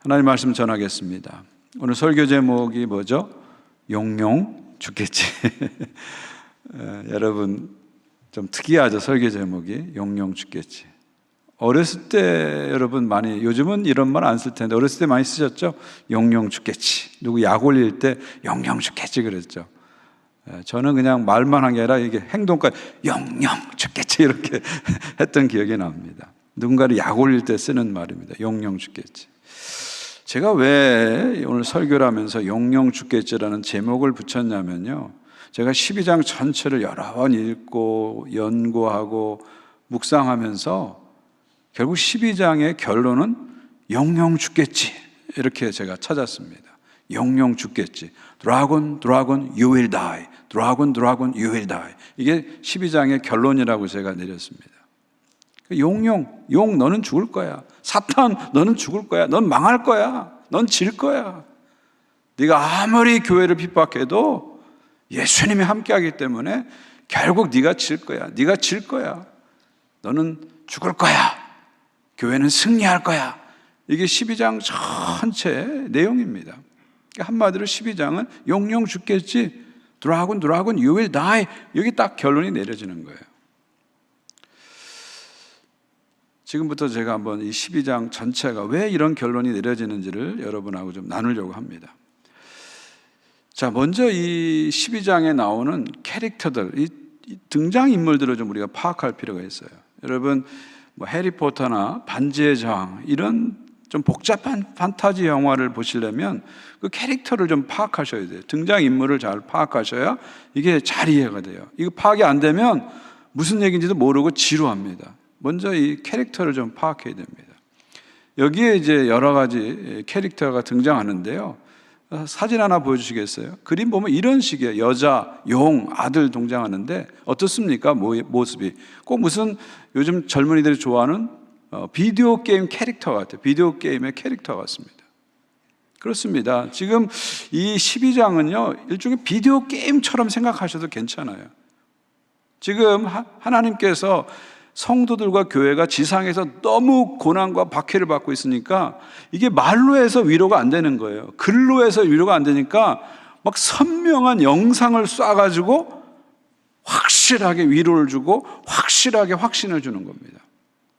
하나님 말씀 전하겠습니다. 오늘 설교 제목이 뭐죠? 용용 죽겠지. 여러분 좀 특이하죠? 설교 제목이 용용 죽겠지. 어렸을 때 여러분 많이, 요즘은 이런 말 안 쓸 텐데 어렸을 때 많이 쓰셨죠? 용용 죽겠지. 누구 약 올릴 때 용용 죽겠지 그랬죠. 저는 그냥 말만 한 게 아니라 이게 행동까지 용용 죽겠지 이렇게 했던 기억이 납니다. 누군가를 약 올릴 때 쓰는 말입니다. 용용 죽겠지. 제가 왜 오늘 설교를 하면서 용용 죽겠지라는 제목을 붙였냐면요, 제가 12장 전체를 여러 번 읽고 연구하고 묵상하면서 결국 12장의 결론은 용용 죽겠지 이렇게 제가 찾았습니다. 용용 죽겠지. Dragon, dragon, you will die. Dragon, dragon, you will die. 이게 12장의 결론이라고 제가 내렸습니다. 용용, 용 너는 죽을 거야. 사탄 너는 죽을 거야. 넌 망할 거야. 넌 질 거야. 네가 아무리 교회를 핍박해도 예수님이 함께하기 때문에 결국 네가 질 거야. 네가 질 거야. 너는 죽을 거야. 교회는 승리할 거야. 이게 12장 전체 내용입니다. 한마디로 12장은 용용 죽겠지. Dragon, dragon, you will die. 여기 딱 결론이 내려지는 거예요. 지금부터 제가 한번 이 12장 전체가 왜 이런 결론이 내려지는지를 여러분하고 좀 나누려고 합니다. 자, 먼저 이 12장에 나오는 캐릭터들, 이 등장인물들을 좀 우리가 파악할 필요가 있어요. 여러분, 뭐 해리포터나 반지의 제왕 이런 좀 복잡한 판타지 영화를 보시려면 그 캐릭터를 좀 파악하셔야 돼요. 등장인물을 잘 파악하셔야 이게 잘 이해가 돼요. 이거 파악이 안 되면 무슨 얘기인지도 모르고 지루합니다. 먼저 이 캐릭터를 좀 파악해야 됩니다. 여기에 이제 여러 가지 캐릭터가 등장하는데요. 사진 하나 보여주시겠어요? 그림 보면 이런 식이에요. 여자, 용, 아들 등장하는데 어떻습니까? 모습이 꼭 무슨 요즘 젊은이들이 좋아하는 비디오 게임 캐릭터 같아요. 비디오 게임의 캐릭터 같습니다. 그렇습니다. 지금 이 12장은요 일종의 비디오 게임처럼 생각하셔도 괜찮아요. 지금 하나님께서 성도들과 교회가 지상에서 너무 고난과 박해를 받고 있으니까 이게 말로 해서 위로가 안 되는 거예요. 글로 해서 위로가 안 되니까 막 선명한 영상을 쏴가지고 확실하게 위로를 주고 확실하게 확신을 주는 겁니다.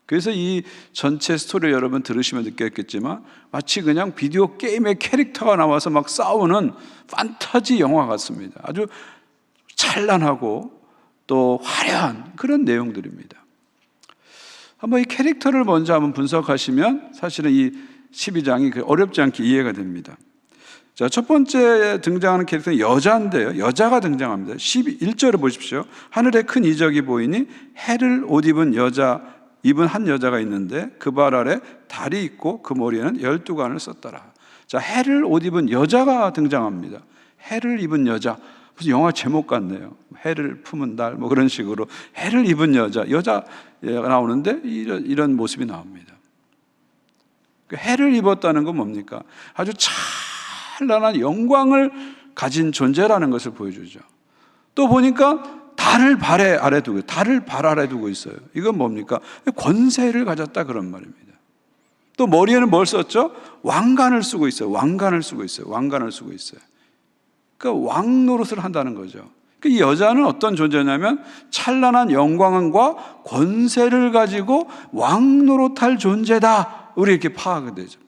그래서 이 전체 스토리를 여러분 들으시면 느꼈겠지만 마치 그냥 비디오 게임의 캐릭터가 나와서 막 싸우는 판타지 영화 같습니다. 아주 찬란하고 또 화려한 그런 내용들입니다. 한번 이 캐릭터를 먼저 한번 분석하시면 사실은 이 12장이 어렵지 않게 이해가 됩니다. 자, 첫 번째 등장하는 캐릭터는 여자인데요. 여자가 등장합니다. 11절을 보십시오. 하늘에 큰 이적이 보이니 해를 옷 입은 한 여자가 있는데 그 발 아래 달이 있고 그 머리에는 12관을 썼더라. 자, 해를 옷 입은 여자가 등장합니다. 해를 입은 여자. 무슨 영화 제목 같네요. 해를 품은 달, 뭐 그런 식으로 해를 입은 여자가 나오는데 이런 모습이 나옵니다. 해를 입었다는 건 뭡니까? 아주 찬란한 영광을 가진 존재라는 것을 보여주죠. 또 보니까 달을 발 아래 두고 있어요. 이건 뭡니까? 권세를 가졌다 그런 말입니다. 또 머리에는 뭘 썼죠? 왕관을 쓰고 있어요. 왕관을 쓰고 있어요. 그러니까 왕 노릇을 한다는 거죠. 이 여자는 어떤 존재냐면 찬란한 영광과 권세를 가지고 왕 노릇할 존재다. 우리 이렇게 파악이 되죠.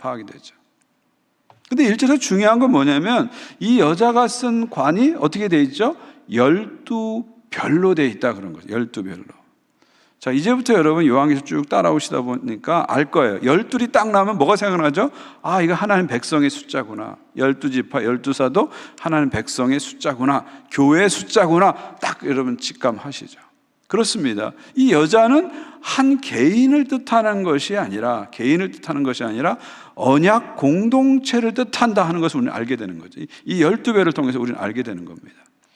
근데 1절에서 중요한 건 뭐냐면 이 여자가 쓴 관이 어떻게 돼 있죠? 12별로 돼 있다 그런 거죠. 12별로. 자, 이제부터 여러분 요한계시록 쭉 따라오시다 보니까 알 거예요. 12이 딱 나오면 뭐가 생각나죠? 아, 이거 하나님 백성의 숫자구나. 12지파, 12사도 하나님 백성의 숫자구나. 교회의 숫자구나. 딱 여러분 직감하시죠. 그렇습니다. 이 여자는 한 개인을 뜻하는 것이 아니라 언약 공동체를 뜻한다 하는 것을 우리는 알게 되는 거죠. 이 12배를 통해서 우리는 알게 되는 겁니다.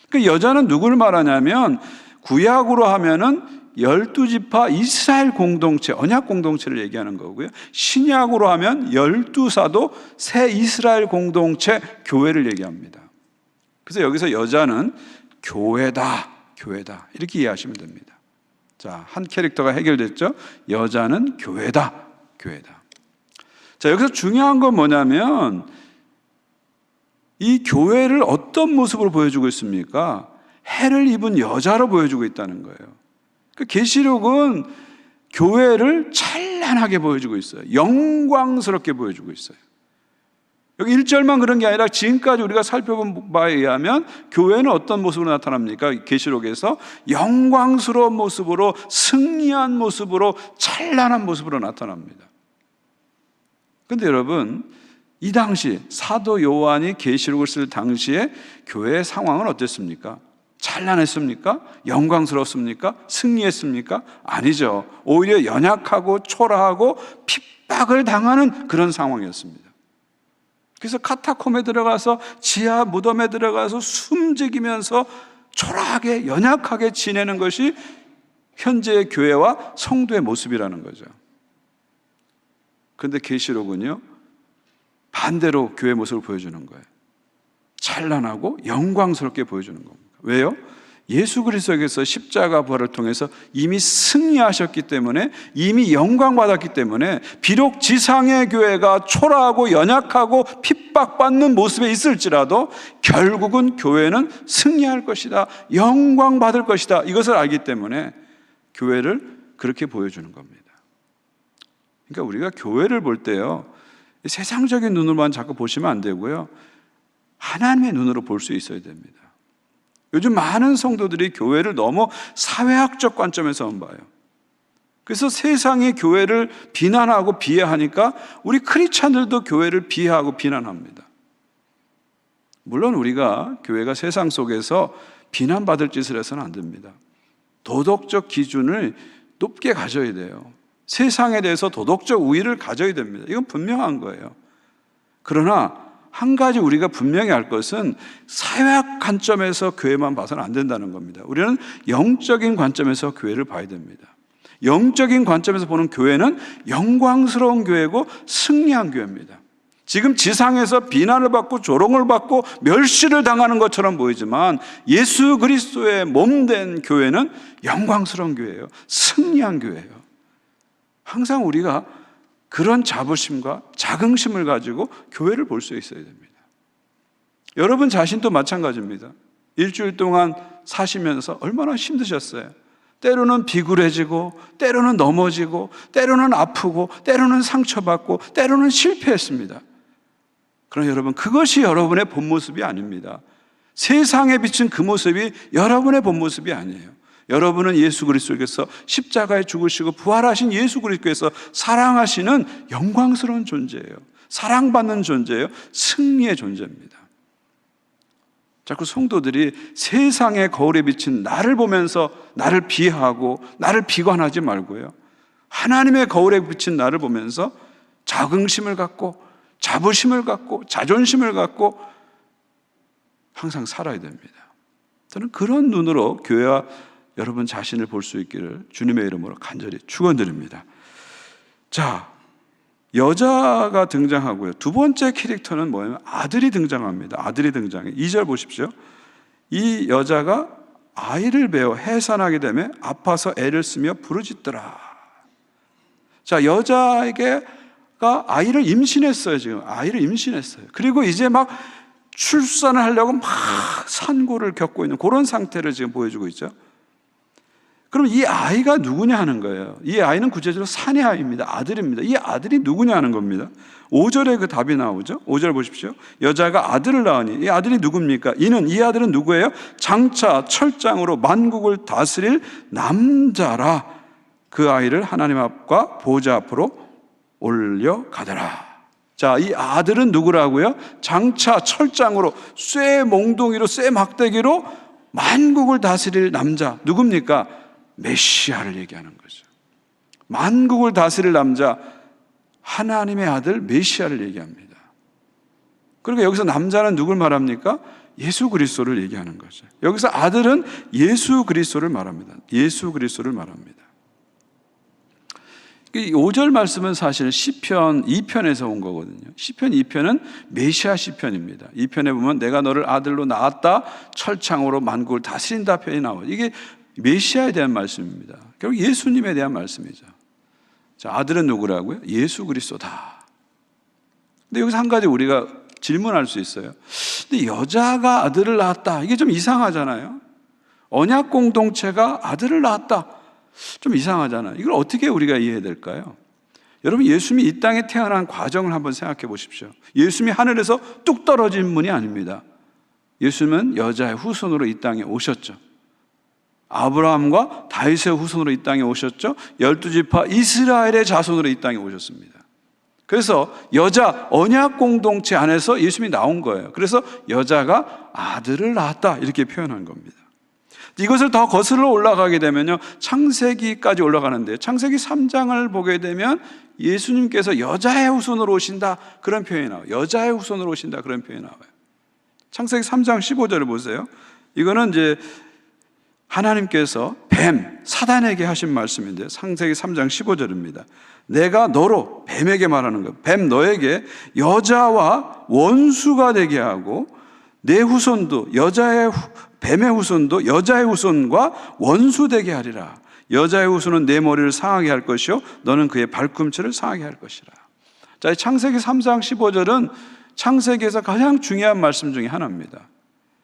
그 여자는 누구를 말하냐면 구약으로 하면은 12지파 이스라엘 공동체, 언약 공동체를 얘기하는 거고요. 신약으로 하면 12사도 새 이스라엘 공동체 교회를 얘기합니다. 그래서 여기서 여자는 교회다 이렇게 이해하시면 됩니다. 자, 한 캐릭터가 해결됐죠. 여자는 교회다. 자, 여기서 중요한 건 뭐냐면 이 교회를 어떤 모습으로 보여주고 있습니까? 해를 입은 여자로 보여주고 있다는 거예요. 그 계시록은 교회를 찬란하게 보여주고 있어요. 영광스럽게 보여주고 있어요. 여기 1절만 그런 게 아니라 지금까지 우리가 살펴본 바에 의하면 교회는 어떤 모습으로 나타납니까? 계시록에서 영광스러운 모습으로, 승리한 모습으로, 찬란한 모습으로 나타납니다. 그런데 여러분, 이 당시 사도 요한이 계시록을 쓸 당시에 교회의 상황은 어땠습니까? 찬란했습니까? 영광스럽습니까? 승리했습니까? 아니죠. 오히려 연약하고 초라하고 핍박을 당하는 그런 상황이었습니다. 그래서 카타콤에 들어가서 지하 무덤에 들어가서 숨죽이면서 초라하게 연약하게 지내는 것이 현재의 교회와 성도의 모습이라는 거죠. 그런데 계시록은요, 반대로 교회의 모습을 보여주는 거예요. 찬란하고 영광스럽게 보여주는 겁니다. 왜요? 예수 그리스도께서 십자가 부활을 통해서 이미 승리하셨기 때문에, 이미 영광받았기 때문에 비록 지상의 교회가 초라하고 연약하고 핍박받는 모습에 있을지라도 결국은 교회는 승리할 것이다, 영광받을 것이다, 이것을 알기 때문에 교회를 그렇게 보여주는 겁니다. 그러니까 우리가 교회를 볼 때요, 세상적인 눈으로만 자꾸 보시면 안 되고요, 하나님의 눈으로 볼 수 있어야 됩니다. 요즘 많은 성도들이 교회를 너무 사회학적 관점에서만 봐요. 그래서 세상이 교회를 비난하고 비하하니까 우리 크리스찬들도 교회를 비하하고 비난합니다. 물론 우리가 교회가 세상 속에서 비난받을 짓을 해서는 안 됩니다. 도덕적 기준을 높게 가져야 돼요. 세상에 대해서 도덕적 우위를 가져야 됩니다. 이건 분명한 거예요. 그러나 한 가지 우리가 분명히 알 것은 사회학 관점에서 교회만 봐서는 안 된다는 겁니다. 우리는 영적인 관점에서 교회를 봐야 됩니다. 영적인 관점에서 보는 교회는 영광스러운 교회고 승리한 교회입니다. 지금 지상에서 비난을 받고 조롱을 받고 멸시를 당하는 것처럼 보이지만 예수 그리스도의 몸된 교회는 영광스러운 교회예요. 승리한 교회예요. 항상 우리가 그런 자부심과 자긍심을 가지고 교회를 볼 수 있어야 됩니다. 여러분 자신도 마찬가지입니다. 일주일 동안 사시면서 얼마나 힘드셨어요. 때로는 비굴해지고, 때로는 넘어지고, 때로는 아프고, 때로는 상처받고, 때로는 실패했습니다. 그러나 여러분, 그것이 여러분의 본 모습이 아닙니다. 세상에 비친 그 모습이 여러분의 본 모습이 아니에요. 여러분은 예수 그리스도께서 십자가에 죽으시고 부활하신 예수 그리스도께서 사랑하시는 영광스러운 존재예요. 사랑받는 존재예요. 승리의 존재입니다. 자꾸 성도들이 세상의 거울에 비친 나를 보면서 나를 비하하고 나를 비관하지 말고요, 하나님의 거울에 비친 나를 보면서 자긍심을 갖고 자부심을 갖고 자존심을 갖고 항상 살아야 됩니다. 저는 그런 눈으로 교회와 여러분 자신을 볼 수 있기를 주님의 이름으로 간절히 축원드립니다. 자, 여자가 등장하고요. 두 번째 캐릭터는 뭐냐면 아들이 등장합니다. 아들이 등장해요. 2절 보십시오. 이 여자가 아이를 베어 해산하게 되며 아파서 애를 쓰며 부르짖더라. 자, 여자에게가 아이를 임신했어요. 지금 아이를 임신했어요. 그리고 이제 막 출산을 하려고 막 산고를 겪고 있는 그런 상태를 지금 보여주고 있죠. 그럼 이 아이가 누구냐 하는 거예요. 이 아이는 구체적으로 사내 아이입니다. 아들입니다. 이 아들이 누구냐 하는 겁니다. 5절에 그 답이 나오죠. 5절 보십시오. 여자가 아들을 낳으니 이 아들이 누굽니까? 이 아들은 누구예요? 장차 철장으로 만국을 다스릴 남자라. 그 아이를 하나님 앞과 보좌 앞으로 올려가더라. 자, 이 아들은 누구라고요? 장차 철장으로 쇠 몽둥이로 쇠 막대기로 만국을 다스릴 남자. 누굽니까? 메시아를 얘기하는 거죠. 만국을 다스릴 남자, 하나님의 아들 메시아를 얘기합니다. 그러니까 여기서 남자는 누굴 말합니까? 예수 그리스도를 얘기하는 거죠. 여기서 아들은 예수 그리스도를 말합니다. 예수 그리스도를 말합니다. 5절 말씀은 사실 시편 2편에서 온 거거든요. 시편 2편은 메시아 시편입니다. 2편에 보면 내가 너를 아들로 낳았다, 철창으로 만국을 다스린다 편이 나와요. 이게 메시아에 대한 말씀입니다. 결국 예수님에 대한 말씀이죠. 자, 아들은 누구라고요? 예수 그리스도다. 근데 여기서 한 가지 우리가 질문할 수 있어요. 근데 여자가 아들을 낳았다. 이게 좀 이상하잖아요. 언약 공동체가 아들을 낳았다. 좀 이상하잖아요. 이걸 어떻게 우리가 이해해야 될까요? 여러분, 예수님이 이 땅에 태어난 과정을 한번 생각해 보십시오. 예수님이 하늘에서 뚝 떨어진 분이 아닙니다. 예수님은 여자의 후손으로 이 땅에 오셨죠. 아브라함과 다윗의 후손으로 이 땅에 오셨죠. 12지파 이스라엘의 자손으로 이 땅에 오셨습니다. 그래서 여자 언약 공동체 안에서 예수님이 나온 거예요. 그래서 여자가 아들을 낳았다 이렇게 표현한 겁니다. 이것을 더 거슬러 올라가게 되면요, 창세기까지 올라가는데 창세기 3장을 보게 되면 예수님께서 여자의 후손으로 오신다 그런 표현이 나와요. 여자의 후손으로 오신다 그런 표현이 나와요. 창세기 3장 15절을 보세요. 이거는 이제 하나님께서 뱀, 사단에게 하신 말씀인데 창세기 3장 15절입니다. 내가 너로, 뱀에게 말하는 것, 뱀 너에게 여자와 원수가 되게 하고 내 후손도 뱀의 후손도 여자의 후손과 원수 되게 하리라. 여자의 후손은 내 머리를 상하게 할 것이요 너는 그의 발꿈치를 상하게 할 것이라. 자, 창세기 3장 15절은 창세기에서 가장 중요한 말씀 중에 하나입니다.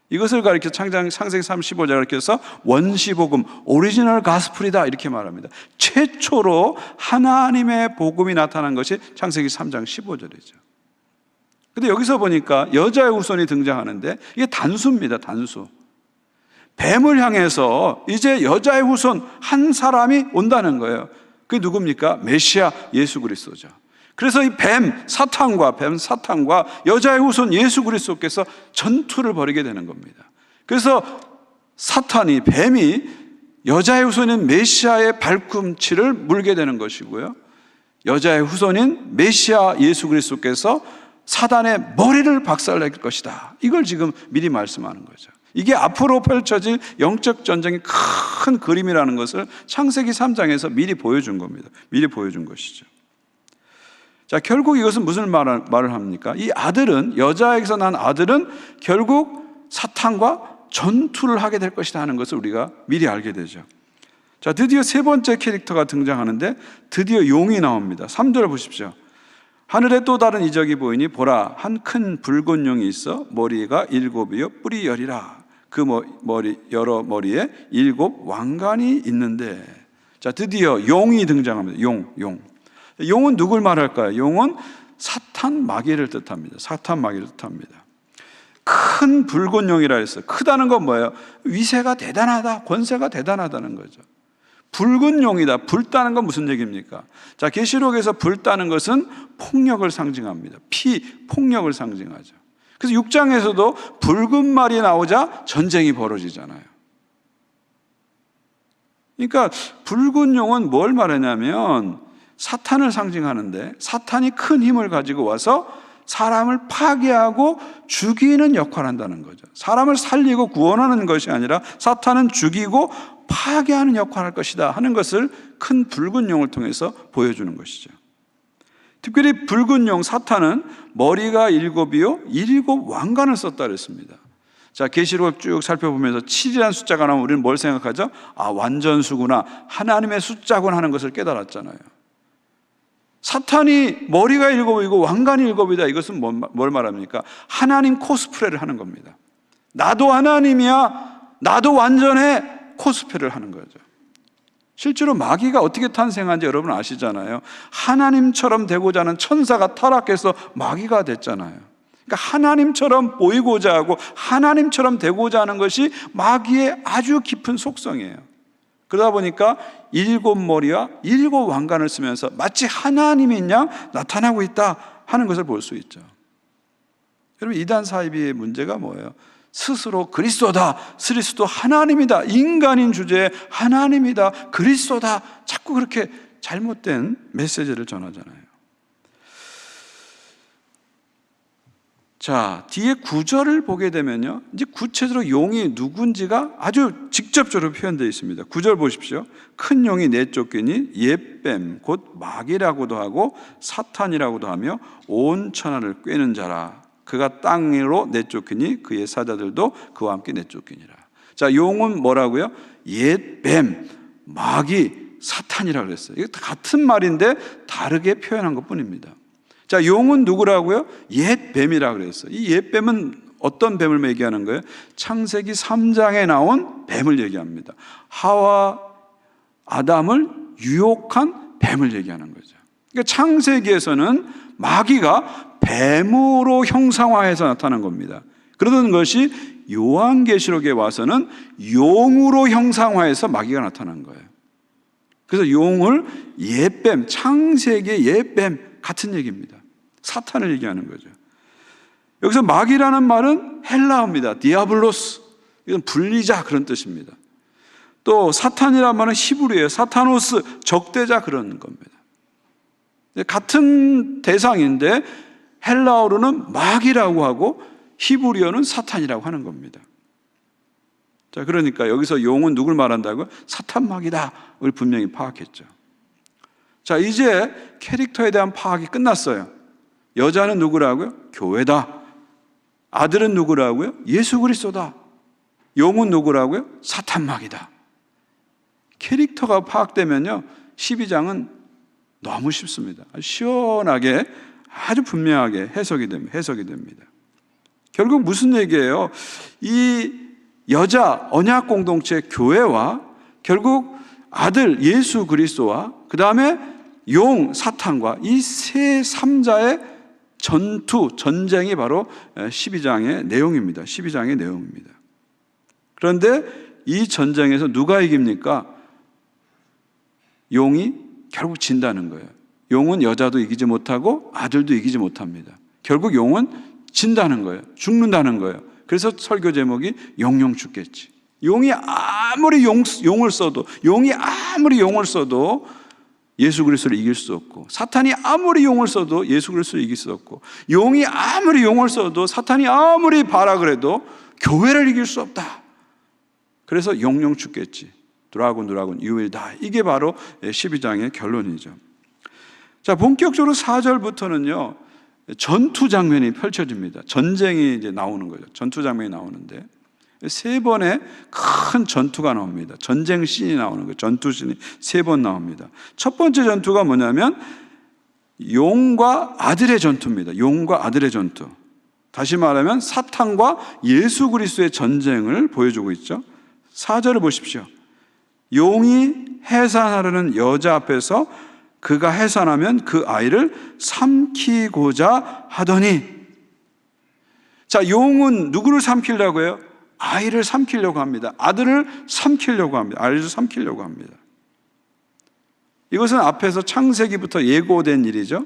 이것을 가리켜 창세기 35절 가리켜서 원시복음, 오리지널 가스플이다 이렇게 말합니다. 최초로 하나님의 복음이 나타난 것이 창세기 3장 15절이죠. 근데 여기서 보니까 여자의 후손이 등장하는데 이게 단수입니다. 단수. 뱀을 향해서 이제 여자의 후손 한 사람이 온다는 거예요. 그게 누굽니까? 메시아 예수 그리스도죠. 그래서 이 사탄과 여자의 후손 예수 그리스도께서 전투를 벌이게 되는 겁니다. 그래서 뱀이 여자의 후손인 메시아의 발꿈치를 물게 되는 것이고요, 여자의 후손인 메시아 예수 그리스도께서 사단의 머리를 박살낼 것이다. 이걸 지금 미리 말씀하는 거죠. 이게 앞으로 펼쳐질 영적 전쟁의 큰 그림이라는 것을 창세기 3장에서 미리 보여준 겁니다. 미리 보여준 것이죠. 자, 결국 이것은 무슨 말을 합니까? 이 아들은, 여자에게서 난 아들은 결국 사탄과 전투를 하게 될 것이다 하는 것을 우리가 미리 알게 되죠. 자, 드디어 세 번째 캐릭터가 등장하는데 드디어 용이 나옵니다. 3절 보십시오. 하늘에 또 다른 이적이 보이니 보라, 한 큰 붉은 용이 있어 머리가 7이요 뿔이 10이라. 그 여러 머리에 7 왕관이 있는데. 자, 드디어 용이 등장합니다. 용은 누굴 말할까요? 용은 사탄 마귀를 뜻합니다. 사탄 마귀를 뜻합니다. 큰 붉은 용이라 했어요. 크다는 건 뭐예요? 위세가 대단하다, 권세가 대단하다는 거죠. 붉은 용이다. 붉다는 건 무슨 얘기입니까? 자, 계시록에서 붉다는 것은 폭력을 상징합니다. 폭력을 상징하죠. 그래서 6장에서도 붉은 말이 나오자 전쟁이 벌어지잖아요. 그러니까 붉은 용은 뭘 말하냐면 사탄을 상징하는데, 사탄이 큰 힘을 가지고 와서 사람을 파괴하고 죽이는 역할을 한다는 거죠. 사람을 살리고 구원하는 것이 아니라 사탄은 죽이고 파괴하는 역할을 할 것이다 하는 것을 큰 붉은 용을 통해서 보여주는 것이죠. 특별히 붉은 용 사탄은 머리가 7이요 7 왕관을 썼다 그랬습니다. 자, 계시록을 쭉 살펴보면서 7이라는 숫자가 나오면 우리는 뭘 생각하죠? 아, 완전수구나, 하나님의 숫자구나 하는 것을 깨달았잖아요. 사탄이 머리가 7이고 왕관이 7이다. 이것은 뭘 말합니까? 하나님 코스프레를 하는 겁니다. 나도 하나님이야, 나도 완전해, 코스프레를 하는 거죠. 실제로 마귀가 어떻게 탄생한지 여러분 아시잖아요. 하나님처럼 되고자 하는 천사가 타락해서 마귀가 됐잖아요. 그러니까 하나님처럼 보이고자 하고 하나님처럼 되고자 하는 것이 마귀의 아주 깊은 속성이에요. 그러다 보니까 7머리와 7 왕관을 쓰면서 마치 하나님인 양 나타나고 있다 하는 것을 볼 수 있죠. 여러분, 이단 사이비의 문제가 뭐예요? 스스로 그리스도다, 그리스도 하나님이다, 인간인 주제에 하나님이다, 그리스도다, 자꾸 그렇게 잘못된 메시지를 전하잖아요. 자, 뒤에 9절을 보게 되면요, 이제 구체적으로 용이 누군지가 아주 직접적으로 표현되어 있습니다. 9절 보십시오. 큰 용이 내쫓기니 옛뱀 곧 마귀라고도 하고 사탄이라고도 하며 온 천하를 꿰는 자라. 그가 땅으로 내쫓기니 그의 사자들도 그와 함께 내쫓기니라. 자, 용은 뭐라고요? 옛뱀, 마귀, 사탄이라고 그랬어요. 이거 같은 말인데 다르게 표현한 것뿐입니다. 자, 용은 누구라고요? 옛 뱀이라고 그랬어요. 이 옛 뱀은 어떤 뱀을 얘기하는 거예요? 창세기 3장에 나온 뱀을 얘기합니다. 하와 아담을 유혹한 뱀을 얘기하는 거죠. 그러니까 창세기에서는 마귀가 뱀으로 형상화해서 나타난 겁니다. 그러던 것이 요한계시록에 와서는 용으로 형상화해서 마귀가 나타난 거예요. 그래서 용을 옛뱀, 창세기의 옛뱀 같은 얘기입니다. 사탄을 얘기하는 거죠. 여기서 마귀라는 말은 헬라어입니다. 디아블로스, 이건 불리자 그런 뜻입니다. 또 사탄이라는 말은 히브리어예요. 사타노스, 적대자 그런 겁니다. 같은 대상인데 헬라어로는 마귀라고 하고 히브리어는 사탄이라고 하는 겁니다. 자, 그러니까 여기서 용은 누굴 말한다고요? 사탄 마귀다를 분명히 파악했죠. 자, 이제 캐릭터에 대한 파악이 끝났어요. 여자는 누구라고요? 교회다. 아들은 누구라고요? 예수 그리스도다. 용은 누구라고요? 사탄 마귀다. 캐릭터가 파악되면요, 12장은 너무 쉽습니다. 시원하게 아주 분명하게 해석이 됩니다. 결국 무슨 얘기예요? 이 여자 언약 공동체 교회와 결국 아들 예수 그리스도와 그 다음에 용 사탄과 이 세 삼자의 전쟁이 바로 12장의 내용입니다. 12장의 내용입니다. 그런데 이 전쟁에서 누가 이깁니까? 용이 결국 진다는 거예요. 용은 여자도 이기지 못하고 아들도 이기지 못합니다. 결국 용은 진다는 거예요. 죽는다는 거예요. 그래서 설교 제목이 용용 죽겠지. 용이 아무리 용을 써도 예수 그리스도를 이길 수 없고, 사탄이 아무리 용을 써도 예수 그리스도를 이길 수 없고, 용이 아무리 용을 써도 사탄이 아무리 발악을 해도 교회를 이길 수 없다. 그래서 용용 죽겠지. 드라군 you will die. 이게 바로 12장의 결론이죠. 자, 본격적으로 4절부터는요 전투 장면이 펼쳐집니다. 전쟁이 이제 나오는 거죠. 전투 장면이 나오는데 세 번의 큰 전투가 나옵니다. 전쟁 씬이 나오는 거예요. 전투 씬이 세 번 나옵니다. 첫 번째 전투가 뭐냐면 용과 아들의 전투입니다. 용과 아들의 전투. 다시 말하면 사탄과 예수 그리스도의 전쟁을 보여주고 있죠. 4절을 보십시오. 용이 해산하려는 여자 앞에서 그가 해산하면 그 아이를 삼키고자 하더니, 자, 용은 누구를 삼키려고 해요? 아이를 삼키려고 합니다. 아들을 삼키려고 합니다. 아이를 삼키려고 합니다. 이것은 앞에서 창세기부터 예고된 일이죠.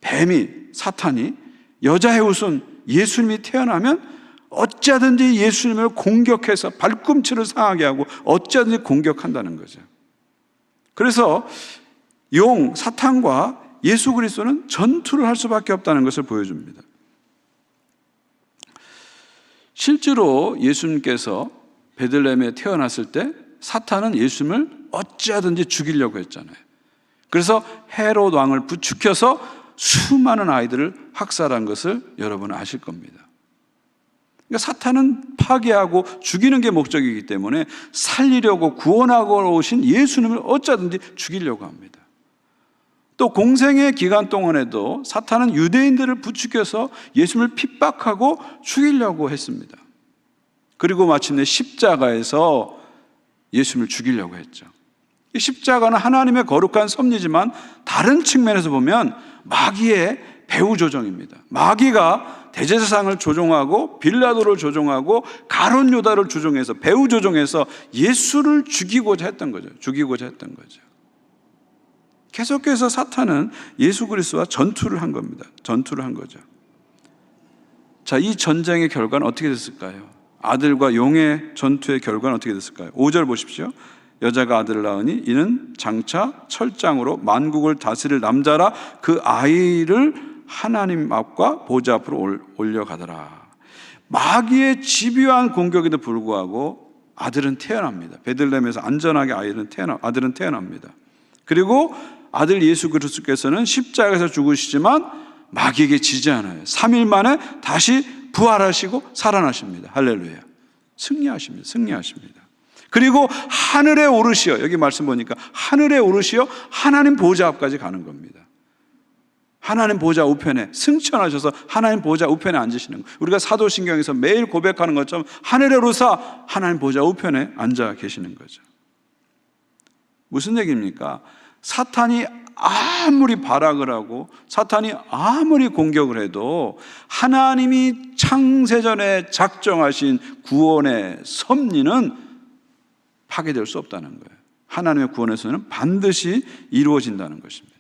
뱀이, 사탄이 여자의 후손 예수님이 태어나면 어찌하든지 예수님을 공격해서 발꿈치를 상하게 하고 어찌하든지 공격한다는 거죠. 그래서 용, 사탄과 예수 그리스도는 전투를 할 수밖에 없다는 것을 보여줍니다. 실제로 예수님께서 베들레헴에 태어났을 때 사탄은 예수님을 어찌하든지 죽이려고 했잖아요. 그래서 헤롯 왕을 부추겨서 수많은 아이들을 학살한 것을 여러분 아실 겁니다. 그러니까 사탄은 파괴하고 죽이는 게 목적이기 때문에 살리려고 구원하고 오신 예수님을 어찌하든지 죽이려고 합니다. 또 공생의 기간 동안에도 사탄은 유대인들을 부추겨서 예수님을 핍박하고 죽이려고 했습니다. 그리고 마침내 십자가에서 예수님을 죽이려고 했죠. 이 십자가는 하나님의 거룩한 섭리지만 다른 측면에서 보면 마귀의 배후 조종입니다. 마귀가 대제사장을 조종하고 빌라도를 조종하고 가룟 유다를 조종해서 배후 조종해서 예수를 죽이고자 했던 거죠. 계속해서 사탄은 예수 그리스도와 전투를 한 겁니다. 전투를 한 거죠. 자, 이 전쟁의 결과는 어떻게 됐을까요? 아들과 용의 전투의 결과는 어떻게 됐을까요? 5절 보십시오. 여자가 아들을 낳으니 이는 장차 철장으로 만국을 다스릴 남자라 그 아이를 하나님 앞과 보좌 앞으로 올려가더라. 마귀의 집요한 공격에도 불구하고 아들은 태어납니다. 베들레헴에서 안전하게 아들은 태어납니다. 그리고 아들 예수 그리스도께서는 십자가에서 죽으시지만 마귀에게 지지 않아요. 3일 만에 다시 부활하시고 살아나십니다. 할렐루야. 승리하십니다. 그리고 하늘에 오르시어, 여기 말씀 보니까 하늘에 오르시어 하나님 보좌 앞까지 가는 겁니다. 하나님 보좌 우편에 승천하셔서 하나님 보좌 우편에 앉으시는 거예요. 우리가 사도신경에서 매일 고백하는 것처럼 하늘에 오르사 하나님 보좌 우편에 앉아 계시는 거죠. 무슨 얘기입니까? 사탄이 아무리 발악을 하고 사탄이 아무리 공격을 해도 하나님이 창세전에 작정하신 구원의 섭리는 파괴될 수 없다는 거예요. 하나님의 구원에서는 반드시 이루어진다는 것입니다.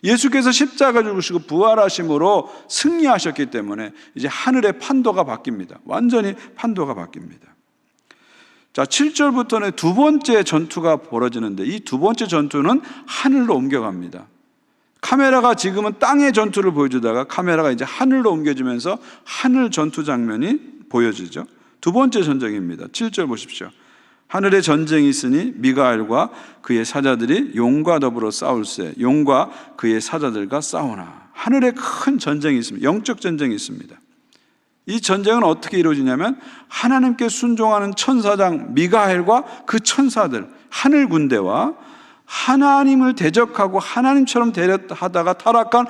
예수께서 십자가 죽으시고 부활하심으로 승리하셨기 때문에 이제 하늘의 판도가 바뀝니다. 완전히 판도가 바뀝니다. 자, 7절부터는 두 번째 전투가 벌어지는데 이 두 번째 전투는 하늘로 옮겨갑니다. 카메라가 지금은 땅의 전투를 보여주다가 카메라가 이제 하늘로 옮겨지면서 하늘 전투 장면이 보여지죠. 두 번째 전쟁입니다. 7절 보십시오. 하늘에 전쟁이 있으니 미가엘과 그의 사자들이 용과 더불어 싸울세 용과 그의 사자들과 싸우나. 하늘에 큰 전쟁이 있습니다. 영적 전쟁이 있습니다. 이 전쟁은 어떻게 이루어지냐면 하나님께 순종하는 천사장 미가엘과 그 천사들, 하늘 군대와 하나님을 대적하고 하나님처럼 하다가 타락한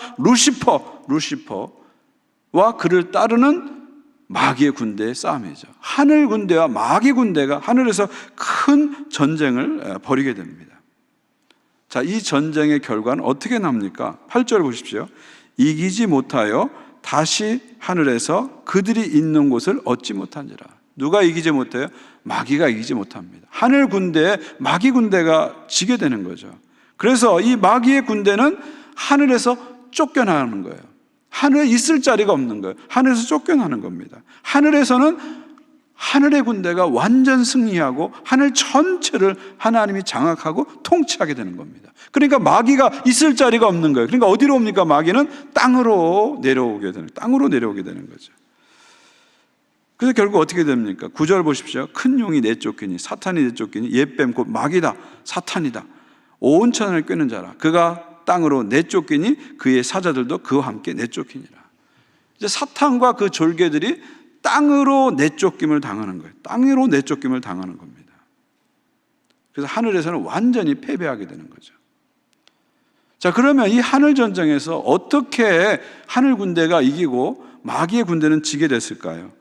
루시퍼와 그를 따르는 마귀의 군대의 싸움이죠. 하늘 군대와 마귀 군대가 하늘에서 큰 전쟁을 벌이게 됩니다. 자, 이 전쟁의 결과는 어떻게 납니까? 8절 보십시오. 이기지 못하여 다시 하늘에서 그들이 있는 곳을 얻지 못한지라. 누가 이기지 못해요? 마귀가 이기지 못합니다. 하늘 군대에 마귀 군대가 지게 되는 거죠. 그래서 이 마귀의 군대는 하늘에서 쫓겨나는 거예요. 하늘에 있을 자리가 없는 거예요. 하늘에서 쫓겨나는 겁니다. 하늘에서는 하늘의 군대가 완전 승리하고 하늘 전체를 하나님이 장악하고 통치하게 되는 겁니다. 그러니까 마귀가 있을 자리가 없는 거예요. 그러니까 어디로 옵니까? 마귀는 땅으로 내려오게 되는 거죠. 그래서 결국 어떻게 됩니까? 9절 보십시오. 큰 용이 내쫓기니 사탄이 내쫓기니 옛뱀 곧 마귀다 사탄이다 온 천을 꿰는 자라 그가 땅으로 내쫓기니 그의 사자들도 그와 함께 내쫓기니라. 이제 사탄과 그 졸개들이 땅으로 내쫓김을 당하는 거예요. 땅으로 내쫓김을 당하는 겁니다. 그래서 하늘에서는 완전히 패배하게 되는 거죠. 자, 그러면 이 하늘 전쟁에서 어떻게 하늘 군대가 이기고 마귀의 군대는 지게 됐을까요?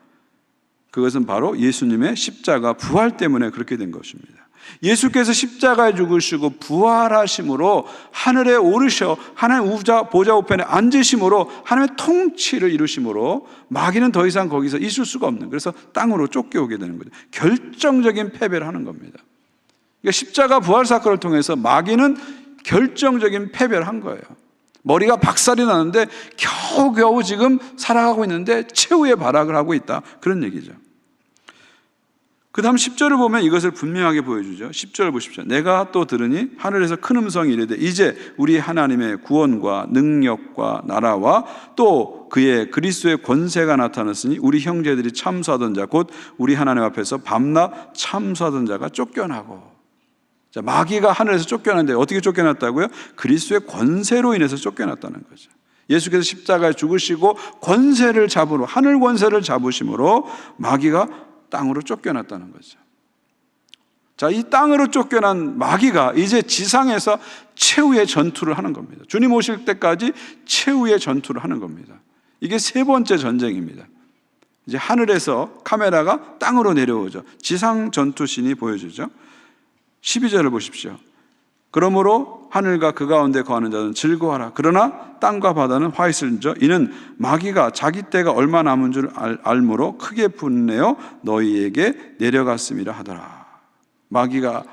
그것은 바로 예수님의 십자가 부활 때문에 그렇게 된 것입니다. 예수께서 십자가에 죽으시고 부활하심으로 하늘에 오르셔 하나님 보좌 우편에 앉으심으로 하나님의 통치를 이루심으로 마귀는 더 이상 거기서 있을 수가 없는, 그래서 땅으로 쫓겨오게 되는 거죠. 결정적인 패배를 하는 겁니다. 그러니까 십자가 부활 사건을 통해서 마귀는 결정적인 패배를 한 거예요. 머리가 박살이 나는데 겨우겨우 지금 살아가고 있는데 최후의 발악을 하고 있다, 그런 얘기죠. 그 다음 10절을 보면 이것을 분명하게 보여주죠. 10절 보십시오. 내가 또 들으니 하늘에서 큰 음성이 이르되 이제 우리 하나님의 구원과 능력과 나라와 또 그의 그리스도의 권세가 나타났으니 우리 형제들이 참수하던 자 곧 우리 하나님 앞에서 밤낮 참수하던 자가 쫓겨나고. 자, 마귀가 하늘에서 쫓겨났는데 어떻게 쫓겨났다고요? 그리스도의 권세로 인해서 쫓겨났다는 거죠. 예수께서 십자가에 죽으시고 권세를 잡으러, 하늘 권세를 잡으심으로 마귀가 땅으로 쫓겨났다는 거죠. 자, 이 땅으로 쫓겨난 마귀가 이제 지상에서 최후의 전투를 하는 겁니다. 주님 오실 때까지 최후의 전투를 하는 겁니다. 이게 세 번째 전쟁입니다. 이제 하늘에서 카메라가 땅으로 내려오죠. 지상 전투신이 보여주죠. 12절을 보십시오. 그러므로 하늘과 그 가운데 거하는 자는 즐거워하라. 그러나 땅과 바다는 화 있을지어 이는 마귀가 자기 때가 얼마 남은 줄 알므로 크게 분내어 너희에게 내려갔음이라 하더라. 마귀가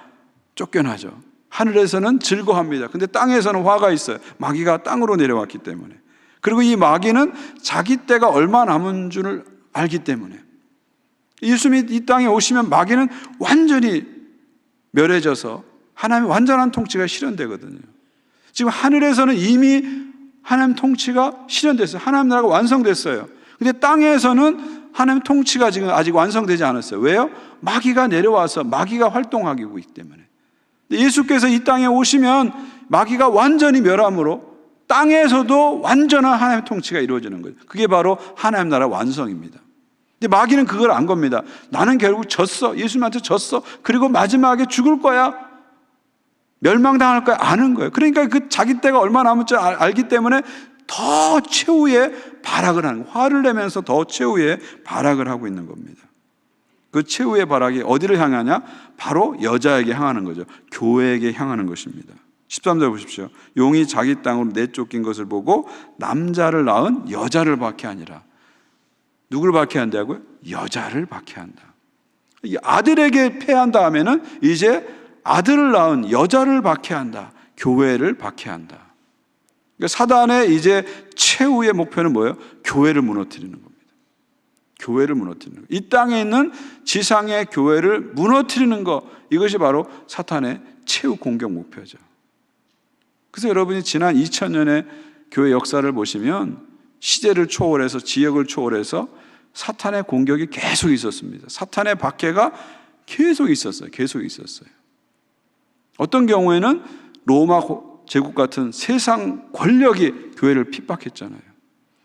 쫓겨나죠. 하늘에서는 즐거워합니다. 근데 땅에서는 화가 있어요. 마귀가 땅으로 내려왔기 때문에. 그리고 이 마귀는 자기 때가 얼마 남은 줄 알기 때문에. 예수님이 이 땅에 오시면 마귀는 완전히 멸해져서 하나님의 완전한 통치가 실현되거든요. 지금 하늘에서는 이미 하나님 통치가 실현됐어요. 하나님 나라가 완성됐어요. 근데 땅에서는 하나님 통치가 지금 아직 완성되지 않았어요. 왜요? 마귀가 내려와서 마귀가 활동하기 때문에. 예수께서 이 땅에 오시면 마귀가 완전히 멸함으로 땅에서도 완전한 하나님의 통치가 이루어지는 거예요. 그게 바로 하나님 나라 완성입니다. 근데 마귀는 그걸 안 겁니다. 나는 결국 졌어. 예수님한테 졌어. 그리고 마지막에 죽을 거야. 멸망당할 거야. 아는 거예요. 그러니까 그 자기 때가 얼마 남을 줄 알기 때문에 더 최후의 발악을 하는, 화를 내면서 더 최후의 발악을 하고 있는 겁니다. 그 최후의 발악이 어디를 향하냐? 바로 여자에게 향하는 거죠. 교회에게 향하는 것입니다. 13절 보십시오. 용이 자기 땅으로 내쫓긴 것을 보고 남자를 낳은 여자를 박해하니라. 누구를 박해한다고요? 여자를 박해한다. 아들에게 패한 다음에는 이제 아들을 낳은 여자를 박해한다. 교회를 박해한다. 그러니까 사단의 이제 최후의 목표는 뭐예요? 교회를 무너뜨리는 겁니다. 교회를 무너뜨리는 것. 이 땅에 있는 지상의 교회를 무너뜨리는 것, 이것이 바로 사탄의 최후 공격 목표죠. 그래서 여러분이 지난 2000년의 교회 역사를 보시면 시대를 초월해서, 지역을 초월해서 사탄의 공격이 계속 있었습니다. 사탄의 박해가 계속 있었어요. 계속 있었어요. 어떤 경우에는 로마 제국 같은 세상 권력이 교회를 핍박했잖아요.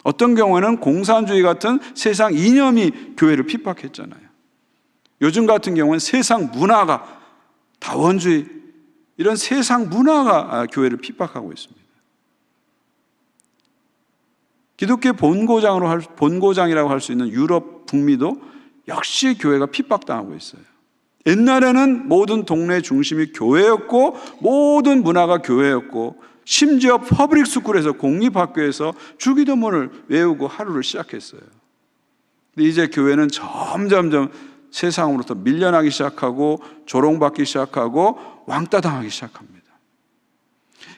어떤 경우에는 공산주의 같은 세상 이념이 교회를 핍박했잖아요. 요즘 같은 경우는 세상 문화가, 다원주의, 이런 세상 문화가 교회를 핍박하고 있습니다. 기독교의 본고장이라고 할 수 있는 유럽, 북미도 역시 교회가 핍박당하고 있어요. 옛날에는 모든 동네 중심이 교회였고 모든 문화가 교회였고 심지어 퍼블릭 스쿨에서, 공립학교에서 주기도문을 외우고 하루를 시작했어요. 근데 이제 교회는 점점점 세상으로부터 밀려나기 시작하고 조롱받기 시작하고 왕따 당하기 시작합니다.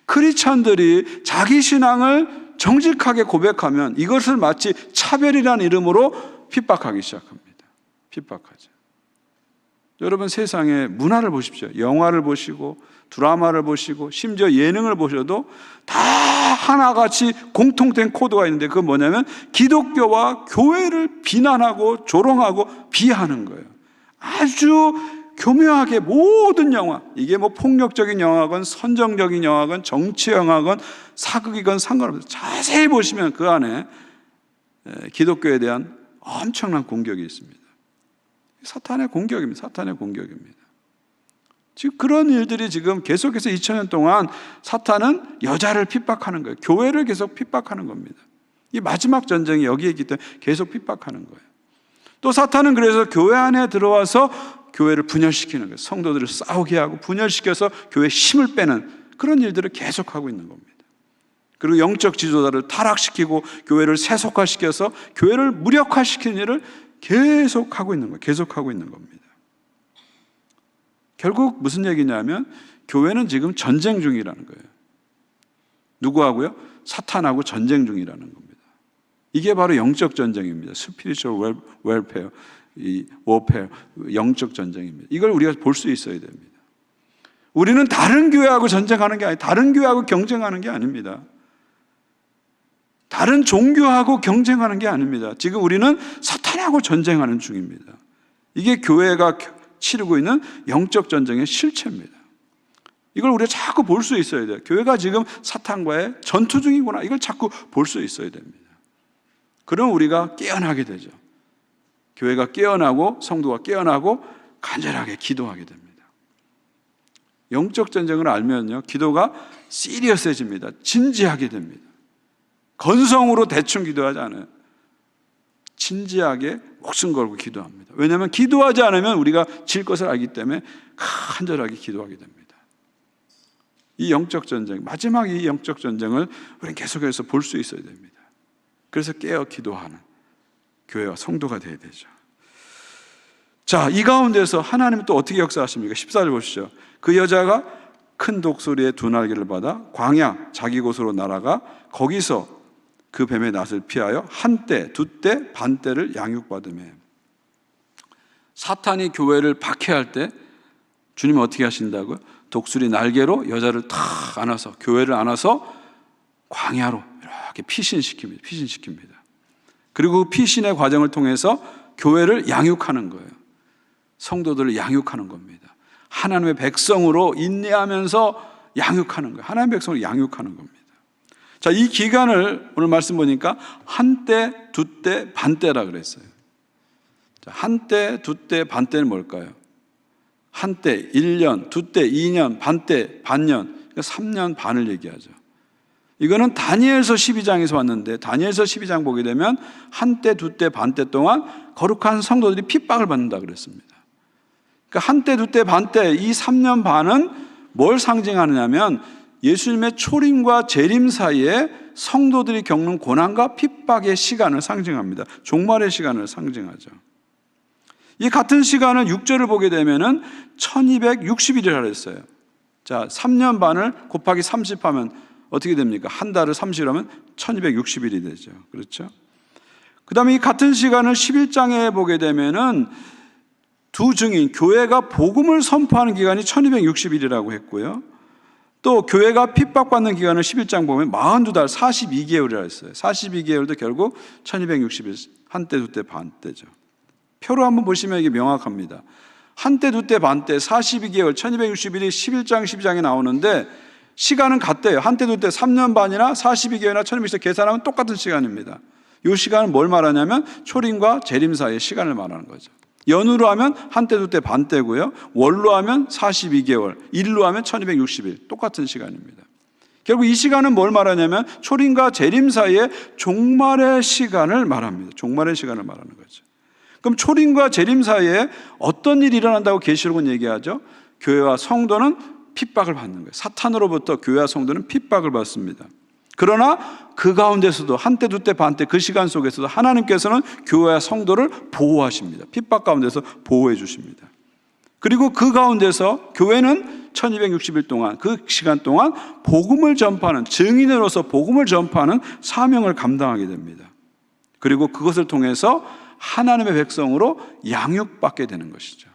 크리스찬들이 자기 신앙을 정직하게 고백하면 이것을 마치 차별이라는 이름으로 핍박하기 시작합니다. 핍박하죠. 여러분, 세상의 문화를 보십시오. 영화를 보시고 드라마를 보시고 심지어 예능을 보셔도 다 하나같이 공통된 코드가 있는데, 그건 뭐냐면 기독교와 교회를 비난하고 조롱하고 비하하는 거예요. 아주 교묘하게 모든 영화, 이게 뭐 폭력적인 영화건 선정적인 영화건 정치 영화건 사극이건 상관없어요. 자세히 보시면 그 안에 기독교에 대한 엄청난 공격이 있습니다. 사탄의 공격입니다. 사탄의 공격입니다. 지금 그런 일들이 지금 계속해서 2000년 동안 사탄은 여자를 핍박하는 거예요. 교회를 계속 핍박하는 겁니다. 이 마지막 전쟁이 여기에 있기 때문에 계속 핍박하는 거예요. 또 사탄은 그래서 교회 안에 들어와서 교회를 분열시키는 거예요. 성도들을 싸우게 하고 분열시켜서 교회에 힘을 빼는 그런 일들을 계속하고 있는 겁니다. 그리고 영적 지도자를 타락시키고 교회를 세속화시켜서 교회를 무력화시키는 일을 계속하고 있는 거예요. 계속하고 있는 겁니다. 결국 무슨 얘기냐면 교회는 지금 전쟁 중이라는 거예요. 누구하고요? 사탄하고 전쟁 중이라는 겁니다. 이게 바로 영적 전쟁입니다. 스피리추얼 웰페어, 이 워페어, 영적 전쟁입니다. 이걸 우리가 볼 수 있어야 됩니다. 우리는 다른 교회하고 전쟁하는 게 아니에요. 다른 교회하고 경쟁하는 게 아닙니다. 다른 종교하고 경쟁하는 게 아닙니다. 지금 우리는 사탄하고 전쟁하는 중입니다. 이게 교회가 치르고 있는 영적 전쟁의 실체입니다. 이걸 우리가 자꾸 볼 수 있어야 돼요. 교회가 지금 사탄과의 전투 중이구나. 이걸 자꾸 볼 수 있어야 됩니다. 그럼 우리가 깨어나게 되죠. 교회가 깨어나고 성도가 깨어나고 간절하게 기도하게 됩니다. 영적 전쟁을 알면요, 기도가 시리어스해집니다. 진지하게 됩니다. 건성으로 대충 기도하지 않아요. 진지하게 목숨 걸고 기도합니다. 왜냐하면 기도하지 않으면 우리가 질 것을 알기 때문에 간절하게 기도하게 됩니다. 이 영적 전쟁, 마지막 이 영적 전쟁을 우리는 계속해서 볼 수 있어야 됩니다. 그래서 깨어 기도하는 교회와 성도가 되어야 되죠. 자, 이 가운데서 하나님은 또 어떻게 역사하십니까? 14절 보시죠. 그 여자가 큰 독수리의 두 날개를 받아 광야 자기 곳으로 날아가 거기서 그 뱀의 낯을 피하여 한때, 두때, 반때를 양육받으며. 사탄이 교회를 박해할 때 주님은 어떻게 하신다고요? 독수리 날개로 여자를 탁 안아서, 교회를 안아서 광야로 이렇게 피신시킵니다. 그리고 그 피신의 과정을 통해서 교회를 양육하는 거예요. 성도들을 양육하는 겁니다. 하나님의 백성으로 인내하면서 양육하는 거예요. 하나님의 백성으로 양육하는 겁니다. 자, 이 기간을 오늘 말씀 보니까 한때, 두때, 반때라 그랬어요. 자, 한때, 두때, 반때는 뭘까요? 한때 1년, 두때 2년, 반때 반년, 그러니까 3년 반을 얘기하죠. 이거는 다니엘서 12장에서 왔는데, 다니엘서 12장 보게 되면 한때, 두때, 반때 동안 거룩한 성도들이 핍박을 받는다 그랬습니다. 그러니까 한때, 두때, 반때 이 3년 반은 뭘 상징하느냐면 예수님의 초림과 재림 사이에 성도들이 겪는 고난과 핍박의 시간을 상징합니다. 종말의 시간을 상징하죠. 이 같은 시간을 6절을 보게 되면은 1260일이라 했어요. 자, 3년 반을 곱하기 30하면 어떻게 됩니까? 한 달을 30이라면 1260일이 되죠. 그렇죠? 그 다음에 이 같은 시간을 11장에 보게 되면은 두 증인, 교회가 복음을 선포하는 기간이 1260일이라고 했고요. 또 교회가 핍박받는 기간을 11장 보면 42달 42개월이라 했어요. 42개월도 결국 1260일, 한때, 두때, 반때죠. 표로 한번 보시면 이게 명확합니다. 한때, 두때, 반때, 42개월, 1260일이 11장, 12장에 나오는데 시간은 같대요. 한때, 두때, 3년 반이나 42개월이나 1260일 계산하면 똑같은 시간입니다. 이 시간은 뭘 말하냐면 초림과 재림 사이의 시간을 말하는 거죠. 연으로 하면 한때, 두때, 반때고요. 월로 하면 42개월, 일로 하면 1260일. 똑같은 시간입니다. 결국 이 시간은 뭘 말하냐면 초림과 재림 사이의 종말의 시간을 말합니다. 종말의 시간을 말하는 거죠. 그럼 초림과 재림 사이에 어떤 일이 일어난다고 계시록은 얘기하죠? 교회와 성도는 핍박을 받는 거예요. 사탄으로부터 교회와 성도는 핍박을 받습니다. 그러나 그 가운데서도 한때, 두때, 반때 그 시간 속에서도 하나님께서는 교회와 성도를 보호하십니다. 핍박 가운데서 보호해 주십니다. 그리고 그 가운데서 교회는 1260일 동안, 그 시간 동안 복음을 전파하는, 증인으로서 복음을 전파하는 사명을 감당하게 됩니다. 그리고 그것을 통해서 하나님의 백성으로 양육받게 되는 것이죠.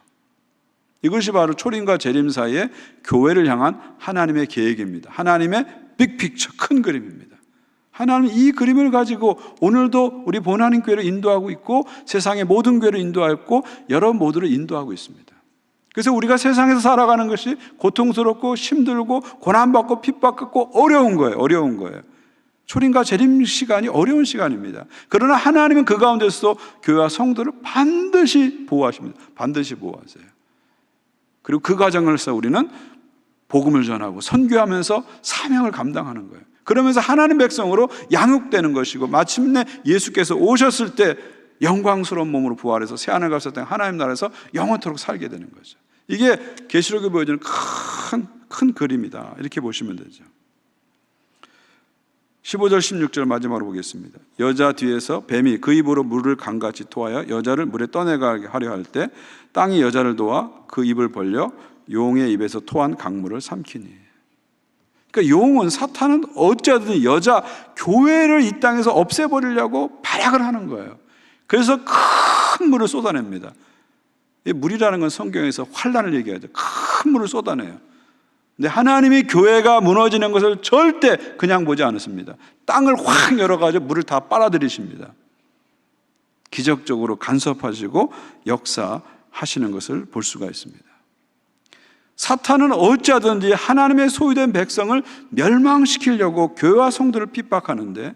이것이 바로 초림과 재림 사이에 교회를 향한 하나님의 계획입니다. 하나님의 빅픽처, 큰 그림입니다. 하나님은 이 그림을 가지고 오늘도 우리 본하나님 교회를 인도하고 있고 세상의 모든 교회를 인도하고 여러분 모두를 인도하고 있습니다. 그래서 우리가 세상에서 살아가는 것이 고통스럽고 힘들고 고난받고 핍박받고 어려운 거예요. 초림과 재림 시간이 어려운 시간입니다. 그러나 하나님은 그 가운데서 교회와 성도를 반드시 보호하십니다. 반드시 보호하세요. 그리고 그 과정에서 우리는 복음을 전하고 선교하면서 사명을 감당하는 거예요. 그러면서 하나님 백성으로 양육되는 것이고 마침내 예수께서 오셨을 때 영광스러운 몸으로 부활해서 새하늘 갔을 때 하나님 나라에서 영원토록 살게 되는 거죠. 이게 계시록에 보여주는 큰 그림이다. 이렇게 보시면 되죠. 15절 16절 마지막으로 보겠습니다. 여자 뒤에서 뱀이 그 입으로 물을 강같이 토하여 여자를 물에 떠내가게 하려 할 때 땅이 여자를 도와 그 입을 벌려 용의 입에서 토한 강물을 삼키니. 그러니까 용은, 사탄은 어찌하든 여자 교회를 이 땅에서 없애버리려고 발악을 하는 거예요. 그래서 큰 물을 쏟아냅니다. 이 물이라는 건 성경에서 환란을 얘기하죠. 큰 물을 쏟아내요. 근데 하나님이 교회가 무너지는 것을 절대 그냥 보지 않았습니다. 땅을 확 열어가지고 물을 다 빨아들이십니다. 기적적으로 간섭하시고 역사하시는 것을 볼 수가 있습니다. 사탄은 어찌하든지 하나님의 소유된 백성을 멸망시키려고 교회와 성도를 핍박하는데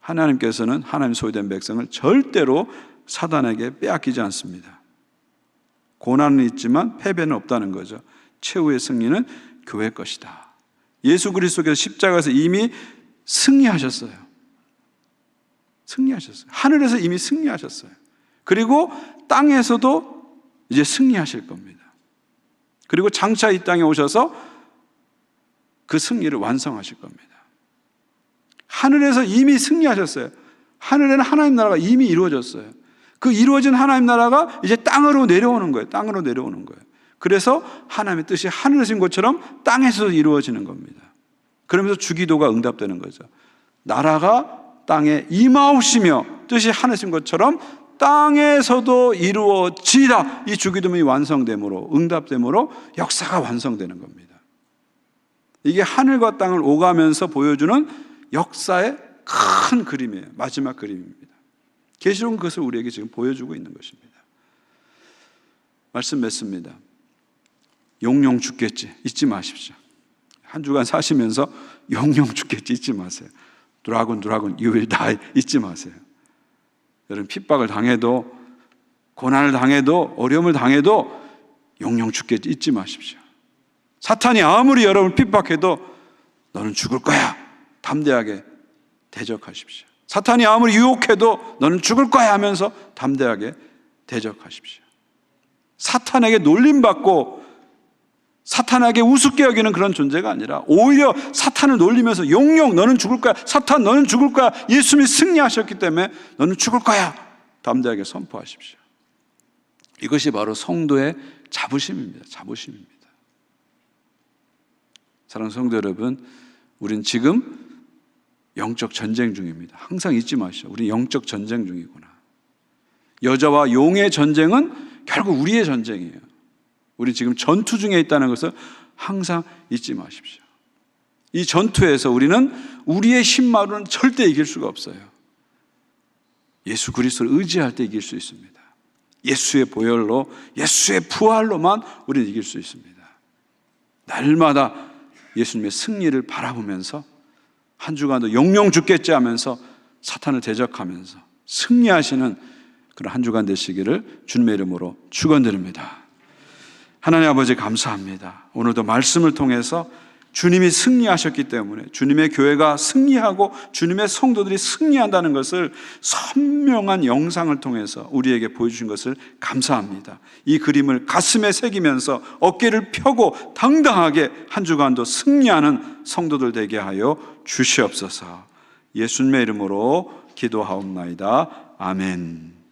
하나님께서는 하나님 소유된 백성을 절대로 사단에게 빼앗기지 않습니다. 고난은 있지만 패배는 없다는 거죠. 최후의 승리는 교회 것이다. 예수 그리스도께서 십자가에서 이미 승리하셨어요. 하늘에서 이미 승리하셨어요. 그리고 땅에서도 이제 승리하실 겁니다. 그리고 장차 이 땅에 오셔서 그 승리를 완성하실 겁니다. 하늘에서 이미 승리하셨어요. 하늘에는 하나님 나라가 이미 이루어졌어요. 그 이루어진 하나님 나라가 이제 땅으로 내려오는 거예요. 그래서 하나님의 뜻이 하늘에서 인 것처럼 땅에서도 이루어지는 겁니다. 그러면서 주기도가 응답되는 거죠. 나라가 땅에 임하옵시며 뜻이 하늘에서 인 것처럼 땅에서도 이루어지라. 이 주기도문이 완성됨으로, 응답됨으로 역사가 완성되는 겁니다. 이게 하늘과 땅을 오가면서 보여주는 역사의 큰 그림이에요. 마지막 그림입니다. 계시록은 그것을 우리에게 지금 보여주고 있는 것입니다. 말씀 맺습니다. 용용 죽겠지 잊지 마십시오. 한 주간 사시면서 용용 죽겠지 잊지 마세요. 드라군 you will die 잊지 마세요. 여러분 핍박을 당해도 고난을 당해도 어려움을 당해도 용용 죽겠지 잊지 마십시오. 사탄이 아무리 여러분을 핍박해도 너는 죽을 거야 담대하게 대적하십시오. 사탄이 아무리 유혹해도 너는 죽을 거야 하면서 담대하게 대적하십시오. 사탄에게 놀림받고 사탄에게 우습게 여기는 그런 존재가 아니라 오히려 사탄을 놀리면서 용용 너는 죽을 거야, 사탄 너는 죽을 거야, 예수님이 승리하셨기 때문에 너는 죽을 거야, 담대하게 선포하십시오. 이것이 바로 성도의 자부심입니다. 자부심입니다. 사랑하는 성도 여러분, 우린 지금 영적 전쟁 중입니다. 항상 잊지 마시오. 우린 영적 전쟁 중이구나. 여자와 용의 전쟁은 결국 우리의 전쟁이에요. 우리 지금 전투 중에 있다는 것을 항상 잊지 마십시오. 이 전투에서 우리는 우리의 힘만으로는 절대 이길 수가 없어요. 예수 그리스도를 의지할 때 이길 수 있습니다. 예수의 보혈로, 예수의 부활로만 우리는 이길 수 있습니다. 날마다 예수님의 승리를 바라보면서 한 주간도 영영 죽겠지 하면서 사탄을 대적하면서 승리하시는 그런 한 주간 되시기를 주님의 이름으로 축원드립니다. 하나님 아버지 감사합니다. 오늘도 말씀을 통해서 주님이 승리하셨기 때문에 주님의 교회가 승리하고 주님의 성도들이 승리한다는 것을 선명한 영상을 통해서 우리에게 보여주신 것을 감사합니다. 이 그림을 가슴에 새기면서 어깨를 펴고 당당하게 한 주간도 승리하는 성도들 되게 하여 주시옵소서. 예수님의 이름으로 기도하옵나이다. 아멘.